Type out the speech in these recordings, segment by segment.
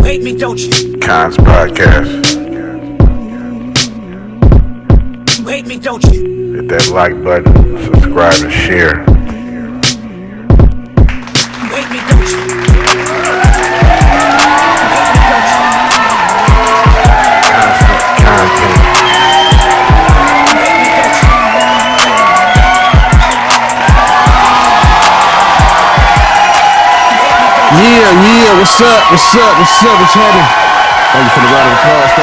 hate me, don't you? Kons podcast. You hate me, don't you? Hit that like button, subscribe and share. You hate me, don't you? Yeah, what's up, what's happening? Thank you for the round of applause,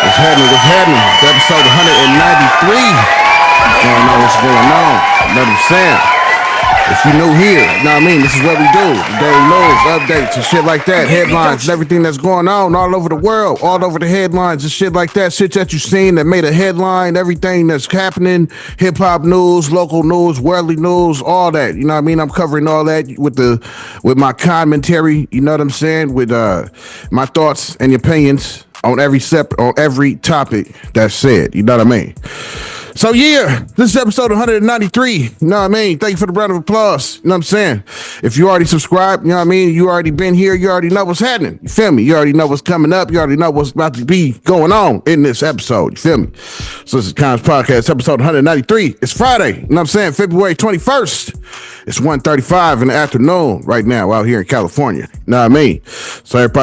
What's happening? It's episode 193. What's going on? You know what I'm saying? If you new here, you know what I mean? This is what we do. Daily news, updates, and shit like that. Headlines and everything that's going on all over the world, all over the headlines and shit like that. Shit that you've seen that made a headline, everything that's happening, hip-hop news, local news, worldly news, all that. You know what I mean? I'm covering all that with my commentary, you know what I'm saying? With my thoughts and opinions on every topic that's said. You know what I mean? So yeah, this is episode 193. You know what I mean? Thank you for the round of applause. You know what I'm saying? If you already subscribed, you know what I mean? You already been here. You already know what's happening. You feel me? You already know what's coming up. You already know what's about to be going on in this episode. You feel me? So this is Kons Podcast, episode 193. It's Friday. You know what I'm saying? February 21st. It's 1:35 in the afternoon right now out here in California. You know what I mean? So hope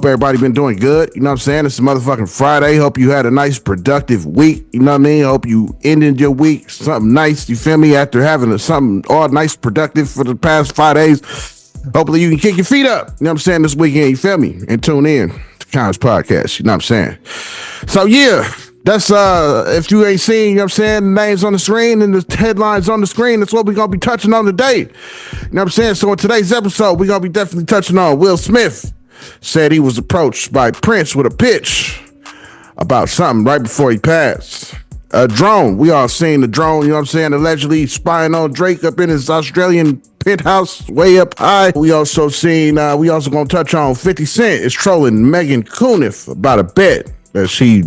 everybody been doing good. You know what I'm saying? It's a motherfucking Friday. Hope you had a nice productive week. You know what I mean? Hope you ended your week something nice. You feel me? After having something all nice productive for the past 5 days. Hopefully you can kick your feet up. You know what I'm saying? This weekend, you feel me? And tune in to Kons Podcast. You know what I'm saying? So yeah. That's if you ain't seen, you know what I'm saying, the names on the screen and the headlines on the screen, that's what we're gonna be touching on today. You know what I'm saying? So in today's episode, we're gonna be definitely touching on Will Smith said he was approached by Prince with a pitch about something right before he passed. A drone. We all seen the drone, you know what I'm saying, allegedly spying on Drake up in his Australian penthouse way up high. We also gonna touch on 50 Cent is trolling Meghann Cunnif about a bet that she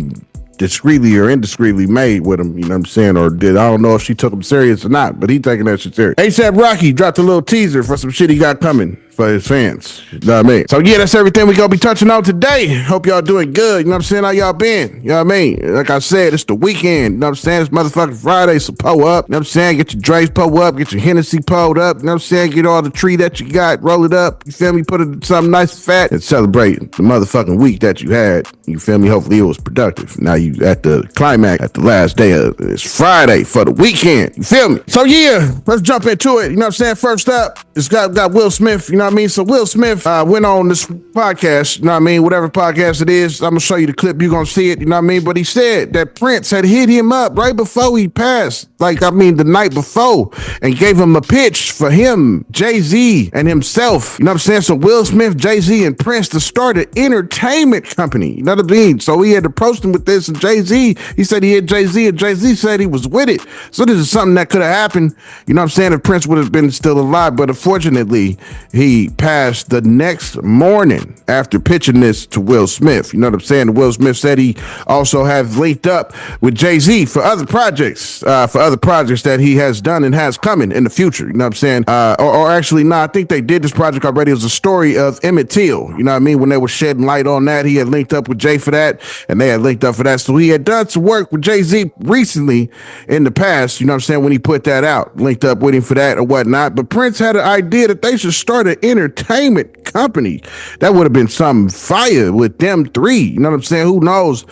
discreetly or indiscreetly made with him, you know what I'm saying, I don't know if she took him serious or not, but he taking that shit serious. A$AP Rocky dropped a little teaser for some shit he got coming for his fans, you know what I mean? So yeah, that's everything we gonna be touching on today. Hope y'all doing good, you know what I'm saying, how y'all been, you know what I mean? Like I said, it's the weekend, you know what I'm saying, it's motherfucking Friday, so pull up, you know what I'm saying, get your Dre's pull up, get your Hennessy pulled up, you know what I'm saying, get all the tree that you got, roll it up, you feel me, put it in something nice and fat, and celebrate the motherfucking week that you had, you feel me, hopefully it was productive. Now you at the climax, at the last day of it's Friday for the weekend, you feel me? So yeah, let's jump into it, you know what I'm saying? First up, it's got Will Smith, you know what I mean? So Will Smith went on this podcast, you know what I mean? Whatever podcast it is, I'm gonna show you the clip, you're gonna see it, you know what I mean? But he said that Prince had hit him up right before he passed, the night before, and gave him a pitch for him, Jay-Z, and himself, you know what I'm saying? So Will Smith, Jay-Z, and Prince to start an entertainment company, you know what I mean? So he had approached him with this, and Jay-Z, he said he hit Jay-Z, and Jay-Z said he was with it. So this is something that could have happened, you know what I'm saying, if Prince would have been still alive, but unfortunately, he passed the next morning after pitching this to Will Smith, you know what I'm saying? Will Smith said he also have linked up with Jay-Z for other projects that he has done and has coming in the future, you know what I'm saying? I think they did this project already. It was a story of Emmett Till, you know what I mean? When they were shedding light on that, he had linked up with Jay for that, and they had linked up for that. So he had done some work with Jay-Z recently in the past, you know what I'm saying, when he put that out, linked up with him for that or whatnot. But Prince had an idea that they should start an entertainment company. That would have been something fire with them three, you know what I'm saying? Who knows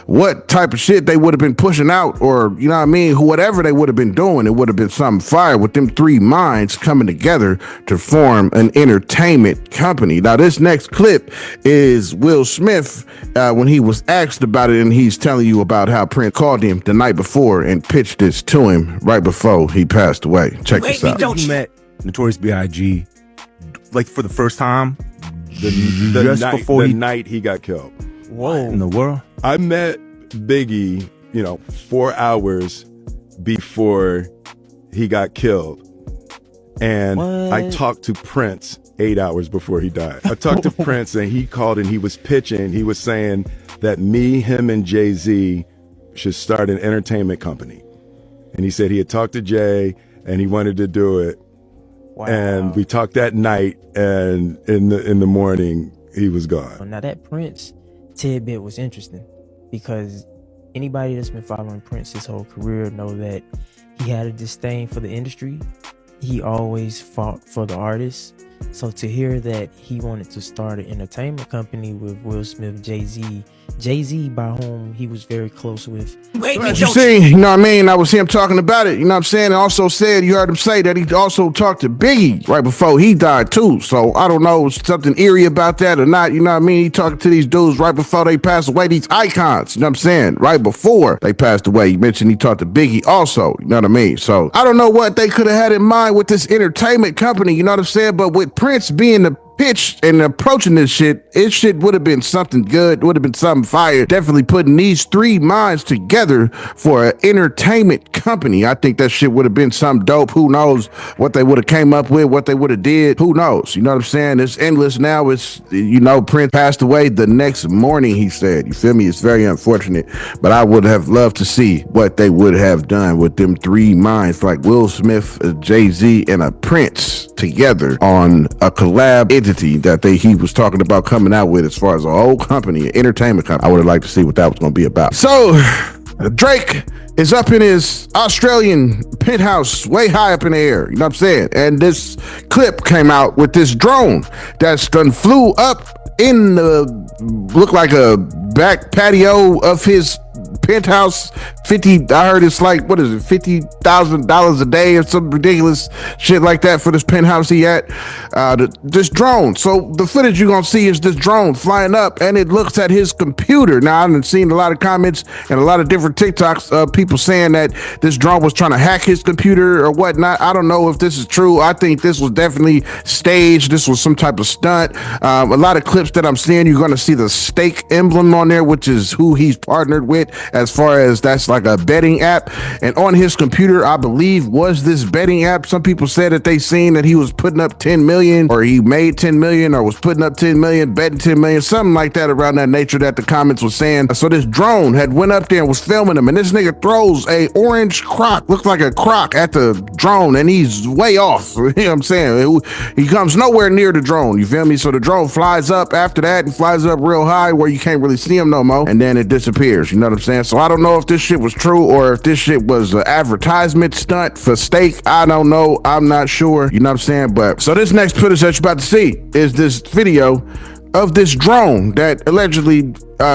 what type of shit they would have been pushing out, or, you know what I mean, whatever they would have been doing, it would have been something fire with them three minds coming together to form an entertainment company. Now, this next clip is Will Smith when he was asked about it, and he's telling you about how Prince called him the night before and pitched this to him right before he passed away. Check this out. You met Notorious B.I.G. like for the first time the night he got killed. Whoa. What in the world? I met Biggie, 4 hours before he got killed. And I talked to Prince 8 hours before he died. I talked to Prince, and he called and he was pitching. He was saying that me, him, and Jay-Z should start an entertainment company. And he said he had talked to Jay and he wanted to do it. And we talked that night, and in the morning, he was gone. Now that Prince tidbit was interesting because anybody that's been following Prince his whole career know that he had a disdain for the industry. He always fought for the artists. So to hear that he wanted to start an entertainment company with Will Smith, Jay-Z, by whom he was very close with. As you see, you know what I mean? I was him talking about it, you know what I'm saying? And also said, you heard him say that he also talked to Biggie right before he died too. So I don't know, something eerie about that or not, you know what I mean? He talked to these dudes right before they passed away, these icons, you know what I'm saying? Right before they passed away. He mentioned he talked to Biggie also, you know what I mean? So I don't know what they could have had in mind with this entertainment company, you know what I'm saying? But with Prince being the pitch and approaching this shit, it shit would have been something good, would have been something fire. Definitely putting these three minds together for an entertainment company. I think that shit would have been something dope. Who knows what they would have came up with, what they would have did. Who knows? You know what I'm saying? It's endless now. It's, you know, Prince passed away the next morning, he said. You feel me? It's very unfortunate, but I would have loved to see what they would have done with them three minds, like Will Smith, Jay-Z, and a Prince together on a collab entity that he was talking about coming out with as far as a whole company, an entertainment company. I would have liked to see what that was going to be about. So Drake is up in his Australian penthouse way high up in the air, you know what I'm saying? And this clip came out with this drone that's done flew up in the, look like a back patio of his penthouse. I heard it's like, what is it, $50,000 a day or some ridiculous shit like that for this penthouse he at. This drone. So the footage you're gonna see is this drone flying up, and it looks at his computer. Now I've seen a lot of comments and a lot of different TikToks of people saying that this drone was trying to hack his computer or whatnot. I don't know if this is true. I think this was definitely staged. This was some type of stunt. A lot of clips that I'm seeing, you're gonna see the stake emblem on there, which is who he's partnered with, as far as that's like a betting app. And on his computer, I believe, was this betting app. Some people said that they seen that he was putting up 10 million, or he made 10 million, or was putting up 10 million, betting 10 million, something like that around that nature that the comments was saying. So this drone had went up there and was filming him, and this nigga throws a orange crock, looks like a crock, at the drone, and he's way off. You know what I'm saying? He comes nowhere near the drone, you feel me? So the drone flies up after that and flies up real high where you can't really see him no more, and then it disappears, you know what I'm saying? So I don't know if this shit was true or if this shit was an advertisement stunt for stake. I don't know. I'm not sure. You know what I'm saying? But so this next footage that you're about to see is this video of this drone that allegedly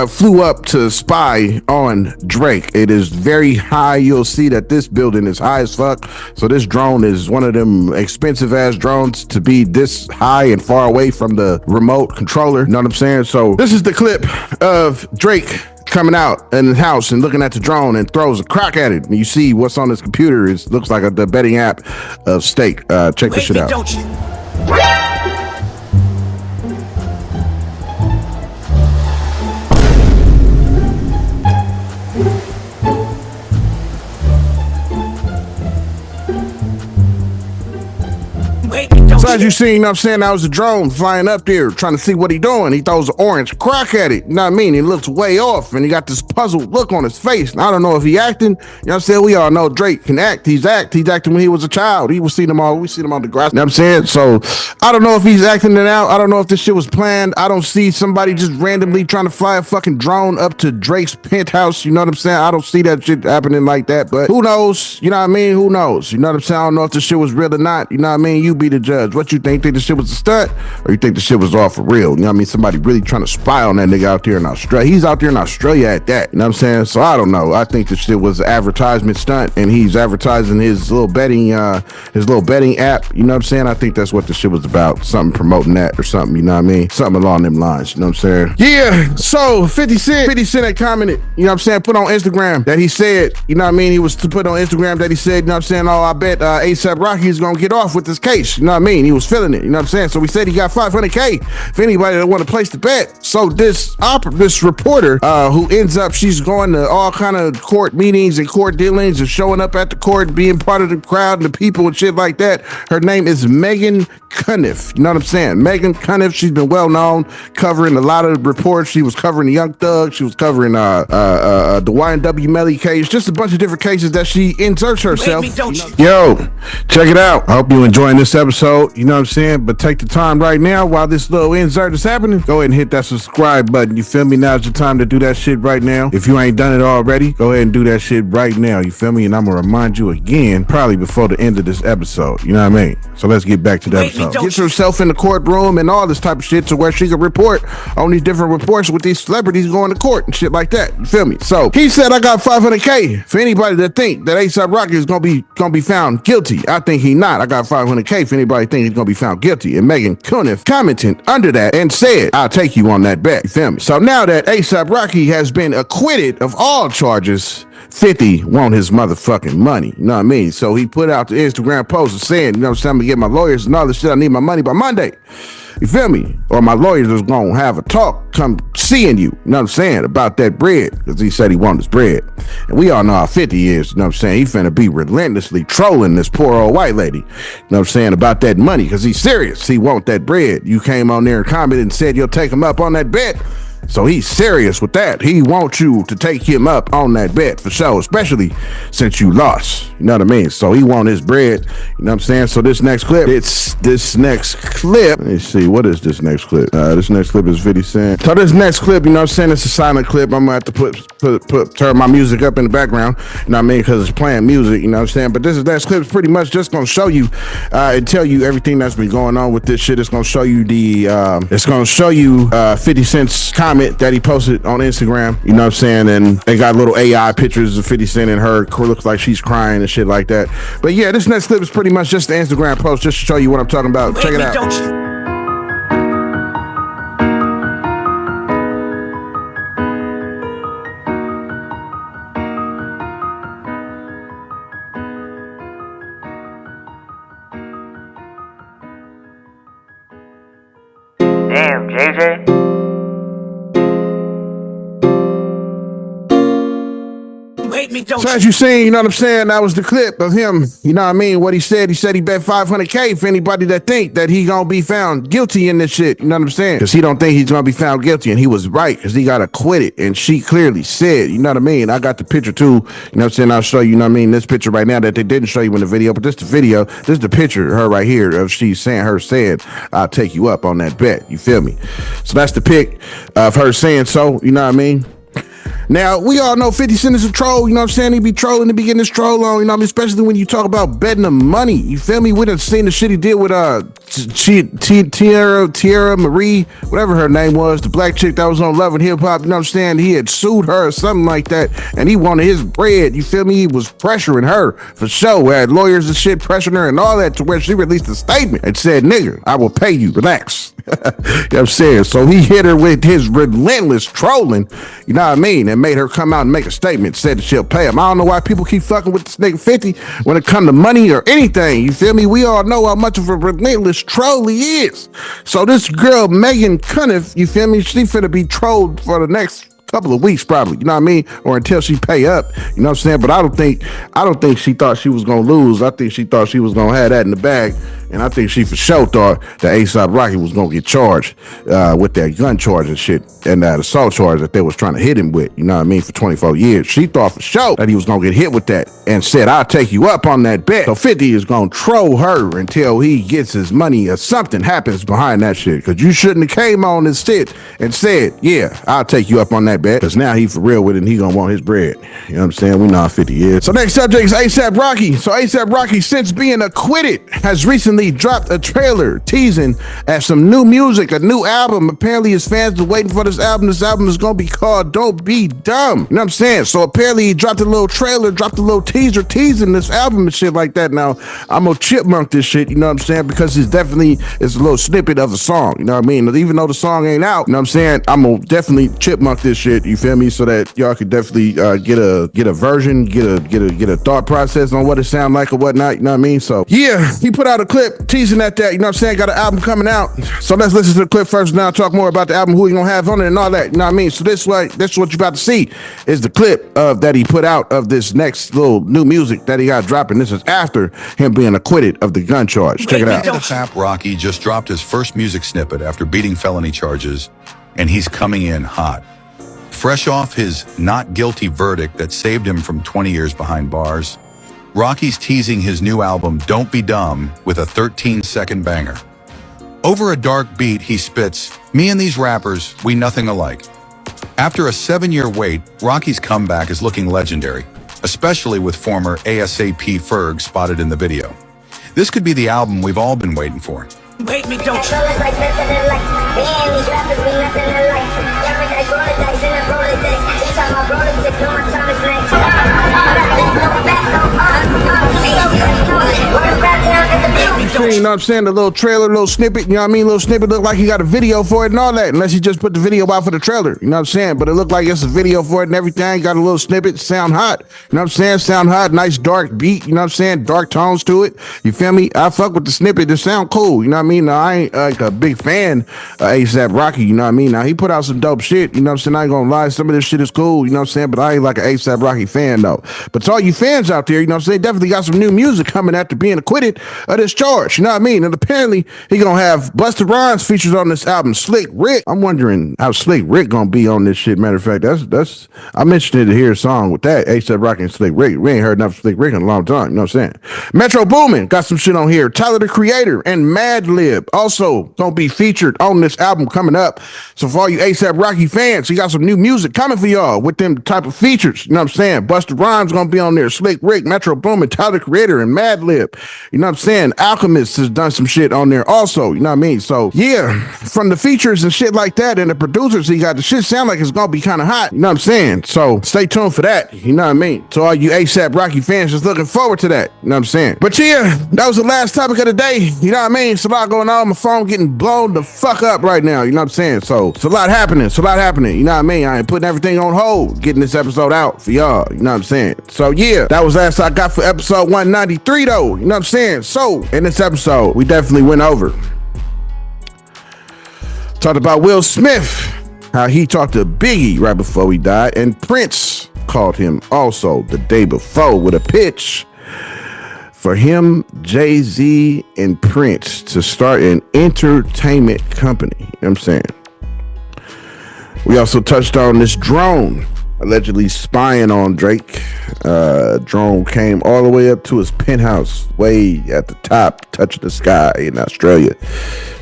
flew up to spy on Drake. It is very high. You'll see that this building is high as fuck. So this drone is one of them expensive ass drones to be this high and far away from the remote controller. You know what I'm saying? So this is the clip of Drake coming out in the house and looking at the drone and throws a crock at it. And you see what's on his computer is looks like the betting app of stake. Check this shit out. Don't you? So as you see, you know what I'm saying, that was a drone flying up there trying to see what he doing. He throws an orange crock at it. You know what I mean? He looks way off and he got this puzzled look on his face. And I don't know if he acting. You know what I'm saying? We all know Drake can act. He's acting when he was a child. We seen him on the grass. You know what I'm saying? So I don't know if he's acting it out. I don't know if this shit was planned. I don't see somebody just randomly trying to fly a fucking drone up to Drake's penthouse. You know what I'm saying? I don't see that shit happening like that, but who knows? You know what I mean? Who knows? You know what I'm saying? I don't know if this shit was real or not. You know what I mean? You be the judge. What you think? Think the shit was a stunt, or you think the shit was all for real? You know what I mean? Somebody really trying to spy on that nigga out there in Australia. He's out there in Australia at that. You know what I'm saying? So I don't know. I think the shit was an advertisement stunt, and he's advertising his little betting app. You know what I'm saying? I think that's what the shit was about. Something promoting that or something. You know what I mean? Something along them lines. You know what I'm saying? Yeah. So 50 Cent had commented. You know what I'm saying? Put on Instagram that he said. You know what I mean? He was to put on Instagram that he said. You know what I'm saying? Oh, I bet ASAP Rocky is gonna get off with this case. You know what I mean? He was feeling it, you know what I'm saying? So we said he got $500K for anybody that want to place the bet. So this reporter, who ends up, she's going to all kind of court meetings and court dealings and showing up at the court, being part of the crowd and the people and shit like that. Her name is Meghann Cunnif. You know what I'm saying? Meghann Cunnif. She's been well known, covering a lot of reports. She was covering the Young Thug. She was covering the YNW Melly case. Just a bunch of different cases that she inserts herself. Wait me, don't you? Yo, check it out. I hope you're enjoying this episode. You know what I'm saying? But take the time right now while this little insert is happening. Go ahead and hit that subscribe button. You feel me? Now's your time to do that shit right now. If you ain't done it already, go ahead and do that shit right now. You feel me? And I'm gonna remind you again, probably before the end of this episode. You know what I mean? So let's get back to the episode. Gets herself in the courtroom and all this type of shit to where she can report on these different reports with these celebrities going to court and shit like that. You feel me? So he said, I got $500K for anybody that think that A$AP Rocky is gonna be found guilty. I think he not. I got $500K for anybody think he's gonna be found guilty. And Meghann Cunnif commented under that and said, I'll take you on that bet. You feel me? So now that A$AP Rocky has been acquitted of all charges, 50 want his motherfucking money. You know what I mean? So he put out the Instagram post saying, you know what I'm saying, I'm gonna get my lawyers and all this shit. I need my money by Monday. You feel me? Or my lawyers is gonna have a talk, come seeing you know what I'm saying, about that bread, because he said he wanted his bread. And we all know how 50 is, you know what I'm saying? He finna be relentlessly trolling this poor old white lady, you know what I'm saying, about that money, because he's serious. He want that bread. You came on there and commented and said you'll take him up on that bet. So he's serious with that. He wants you to take him up on that bet for sure, especially since you lost. You know what I mean? So he want his bread. You know what I'm saying? So this next clip, let me see, what is this next clip? This next clip is 50 Cent. So this next clip, you know what I'm saying, it's a silent clip. I'm gonna have to turn my music up in the background, you know what I mean, because it's playing music, you know what I'm saying? But this next clip is pretty much just gonna show you and tell you everything that's been going on with this shit. It's gonna show you 50 Cent's comment that he posted on Instagram, you know what I'm saying, and they got little AI pictures of 50 Cent and her, looks like she's crying and shit like that. But yeah, this next clip is pretty much just the Instagram post, just to show you what I'm talking about. Check it out. Don't you? Damn, JJ. Wait me, don't So you? as you seen, you know what I'm saying, that was the clip of him, you know what I mean, what he said he bet $500K for anybody that think that he gonna be found guilty in this shit, you know what I'm saying, because he don't think he's gonna be found guilty, and he was right, because he got acquitted, and she clearly said, you know what I mean, I got the picture too, you know what I'm saying, I'll show you, you know what I mean, this picture right now that they didn't show you in the video, but this the video, this is the picture of her right here of she saying, I'll take you up on that bet, you feel me? So that's the pic of her saying so, you know what I mean? Now, we all know 50 Cent is a troll, you know what I'm saying? He be trolling to be getting this troll on, you know what I mean? Especially when you talk about betting the money, you feel me? We done seen the shit he did with Tierra Marie, whatever her name was, the black chick that was on Love and Hip Hop, you know what I'm saying? He had sued her or something like that, and he wanted his bread, you feel me? He was pressuring her for sure, had lawyers and shit pressuring her and all that, to where she released a statement and said, nigga, I will pay you, relax. You know what I'm saying? So he hit her with his relentless trolling, you know what I mean, and made her come out and make a statement, said that she'll pay him. I don't know why people keep fucking with this nigga 50 when it come to money or anything, you feel me? We all know how much of a relentless troll he is. So this girl, Meghann Cunnif, you feel me, she finna be trolled for the next couple of weeks probably, you know what I mean, or until she pay up, you know what I'm saying? But I don't think she thought she was gonna lose. I think she thought she was gonna have that in the bag, and I think she for sure thought that A$AP Rocky was gonna get charged with that gun charge and shit, and that assault charge that they was trying to hit him with, you know what I mean, for 24 years. She thought for sure that he was gonna get hit with that, and said, I'll take you up on that bet. So 50 is gonna troll her until he gets his money or something happens behind that shit, because you shouldn't have came on and sit and said, yeah, I'll take you up on that bet, because now he for real with it and he gonna want his bread. You know what I'm saying? We know how 50 is. So next subject is A$AP Rocky. So A$AP Rocky, since being acquitted, has recently dropped a trailer teasing at some new music, a new album. Apparently his fans are waiting for this album. This album is gonna be called Don't Be Dumb. You know what I'm saying? So apparently he dropped a little trailer, dropped a little teaser teasing this album and shit like that. Now I'm gonna chipmunk this shit, you know what I'm saying? Because it's a little snippet of a song, you know what I mean? Even though the song ain't out, you know what I'm saying? I'm gonna definitely chipmunk this shit, you feel me? So that y'all could definitely get a version, get a thought process on what it sound like or whatnot, you know what I mean? So yeah, he put out a clip clip teasing at that. You know what I'm saying? Got an album coming out. So let's listen to the clip first. Now talk more about the album, who he gonna have on it, and all that. You know what I mean? So this what you're about to see is the clip of that he put out of this next little new music that he got dropping. This is after him being acquitted of the gun charge. Check it out. ASAP Rocky just dropped his first music snippet after beating felony charges, and he's coming in hot. Fresh off his not guilty verdict that saved him from 20 years behind bars, Rocky's teasing his new album, Don't Be Dumb, with a 13-second banger. Over a dark beat, he spits, "Me and these rappers, we nothing alike." After a 7-year wait, Rocky's comeback is looking legendary, especially with former ASAP Ferg spotted in the video. This could be the album we've all been waiting for. You hate me, don't you? You know what I'm saying? The little trailer, little snippet, you know what I mean? Little snippet look like he got a video for it and all that, unless he just put the video out for the trailer, you know what I'm saying? But it looked like it's a video for it and everything. Got a little snippet, sound hot, you know what I'm saying? Sound hot, nice dark beat, you know what I'm saying? Dark tones to it, you feel me? I fuck with the snippet, it sound cool, you know what I mean? Now, I ain't like a big fan of ASAP Rocky, you know what I mean? Now, he put out some dope shit, you know what I'm saying? I ain't gonna lie, some of this shit is cool, you know what I'm saying? But I ain't like an ASAP Rocky fan, though. But to all you fans out there, you know what I'm saying? Definitely got some new music coming after being acquitted of this charge, you know what I mean? And apparently, he gonna have Busta Rhymes features on this album, Slick Rick. I'm wondering how Slick Rick gonna be on this shit. Matter of fact, that's I mentioned it to hear a song with that, ASAP Rocky and Slick Rick. We ain't heard enough Slick Rick in a long time, you know what I'm saying? Metro Boomin got some shit on here. Tyler, the Creator, and Madlib also gonna be featured on this album coming up. So for all you ASAP Rocky fans, he got some new music coming for y'all with them type of features, you know what I'm saying? Busta Rhymes gonna be on there, Slick Rick, Metro Boomin, Tyler, the Creator, and Madlib. You know what I'm saying? Alchemist has done some shit on there also, you know what I mean? So yeah, from the features and shit like that and the producers he got, the shit sound like it's gonna be kind of hot, you know what I'm saying? So stay tuned for that, you know what I mean? So all you ASAP Rocky fans just looking forward to that, you know what I'm saying? But yeah, that was the last topic of the day, you know what I mean? It's a lot going on, my phone getting blown the fuck up right now, you know what I'm saying? So it's a lot happening, you know what I mean? I ain't putting everything on hold, getting this episode out for y'all, you know what I'm saying? So yeah, that was last I got for episode 193 though, you know what I'm saying? So in this episode, we definitely went over. Talked about Will Smith, how he talked to Biggie right before he died, and Prince called him also the day before with a pitch for him, Jay-Z, and Prince to start an entertainment company. You know what I'm saying? We also touched on this drone allegedly spying on Drake. Drone came all the way up to his penthouse, way at the top, touching the sky in Australia.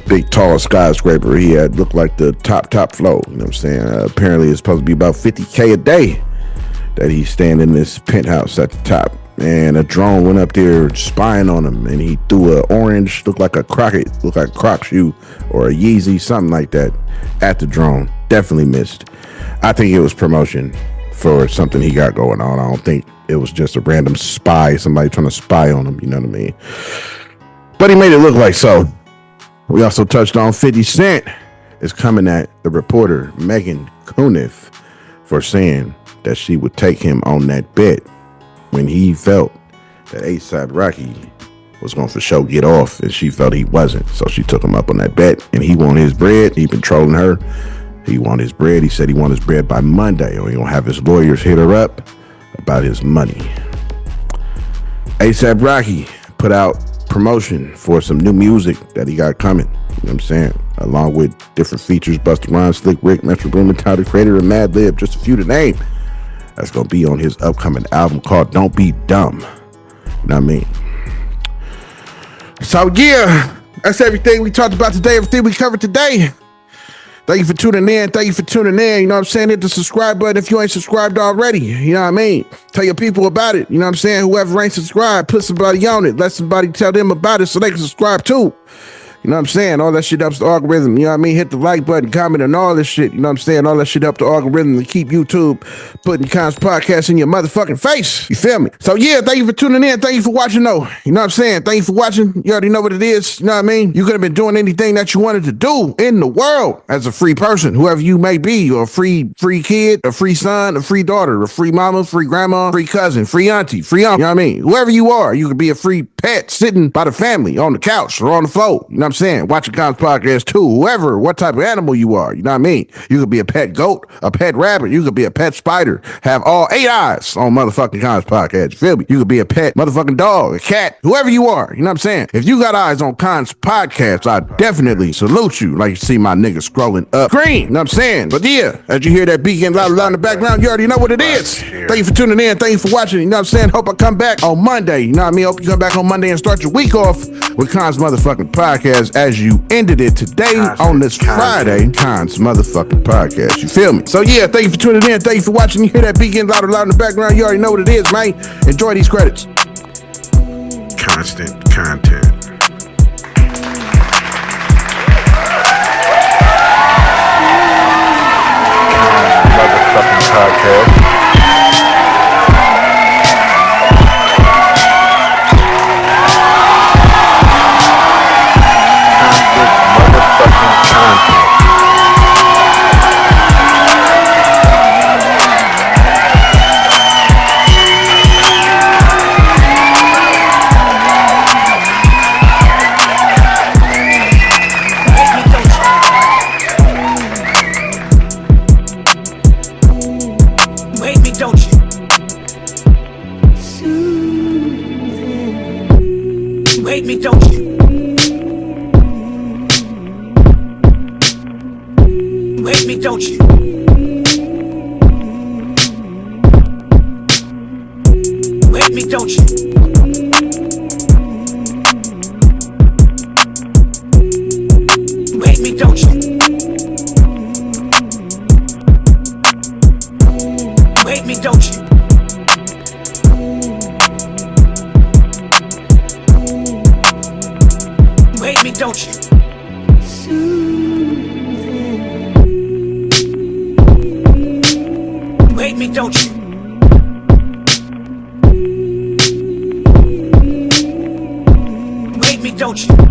Big, tall skyscraper. He had looked like the top floor. You know what I'm saying? Apparently, it's supposed to be about $50K a day that he's staying in this penthouse at the top. And a drone went up there spying on him, and he threw an orange, looked like a Croc shoe or a Yeezy, something like that, at the drone. Definitely missed. I think it was promotion for something he got going on. I don't think it was just a random spy, somebody trying to spy on him, you know what I mean? But he made it look like so. We also touched on 50 Cent is coming at the reporter Meghann Cunnif for saying that she would take him on that bet when he felt that ASAP Rocky was going to for sure get off, and she felt he wasn't. So she took him up on that bet, and he wanted his bread. He been trolling her. He wanted his bread. He said he wanted his bread by Monday, or he gonna have his lawyers hit her up about his money. ASAP Rocky put out promotion for some new music that he got coming. You know what I'm saying? Along with different features, Busta Rhymes, Slick Rick, Metro Boomin, Tyler, the Creator, and Madlib, just a few to name. That's gonna be on his upcoming album called Don't Be Dumb. You know what I mean? So yeah, that's everything we talked about today, everything we covered today. Thank you for tuning in. You know what I'm saying? Hit the subscribe button if you ain't subscribed already. You know what I mean? Tell your people about it. You know what I'm saying? Whoever ain't subscribed, put somebody on it. Let somebody tell them about it so they can subscribe too. You know what I'm saying? All that shit helps the algorithm. You know what I mean? Hit the like button, comment, and all this shit. You know what I'm saying? All that shit help the algorithm to keep YouTube putting Kons podcast in your motherfucking face. You feel me? So yeah, thank you for tuning in. Thank you for watching though. You know what I'm saying? Thank you for watching. You already know what it is. You know what I mean? You could have been doing anything that you wanted to do in the world as a free person, whoever you may be. You're a free kid, a free son, a free daughter, a free mama, free grandma, free cousin, free auntie, free uncle. You know what I mean? Whoever you are, you could be a free pet sitting by the family on the couch or on the floor. You know what I'm saying? Watching Kons podcast too. Whoever, what type of animal you are. You know what I mean? You could be a pet goat, a pet rabbit. You could be a pet spider. Have all 8 eyes on motherfucking Kons podcast. You feel me? You could be a pet motherfucking dog, a cat, whoever you are. You know what I'm saying? If you got eyes on Kons podcast, I definitely salute you. Like you see my nigga scrolling up green. You know what I'm saying? But yeah, as you hear that beat getting loud in the background, you already know what it is. Thank you for tuning in. Thank you for watching. You know what I'm saying? Hope I come back on Monday. You know what I mean? Hope you come back on Monday and start your week off with Kons motherfucking podcast as you ended it today on this Friday. Kons motherfucking podcast. You feel me? So yeah, thank you for tuning in. Thank you for watching. You hear that beat getting loud in the background. You already know what it is, man. Enjoy these credits. Constant content. Motherfucking podcast. hate me, don't you? You hate me, don't you? You hate me, don't you? You hate me, don't you? You hate me, don't you? You hate me, don't you? You hate me, don't you? You hate me, don't you?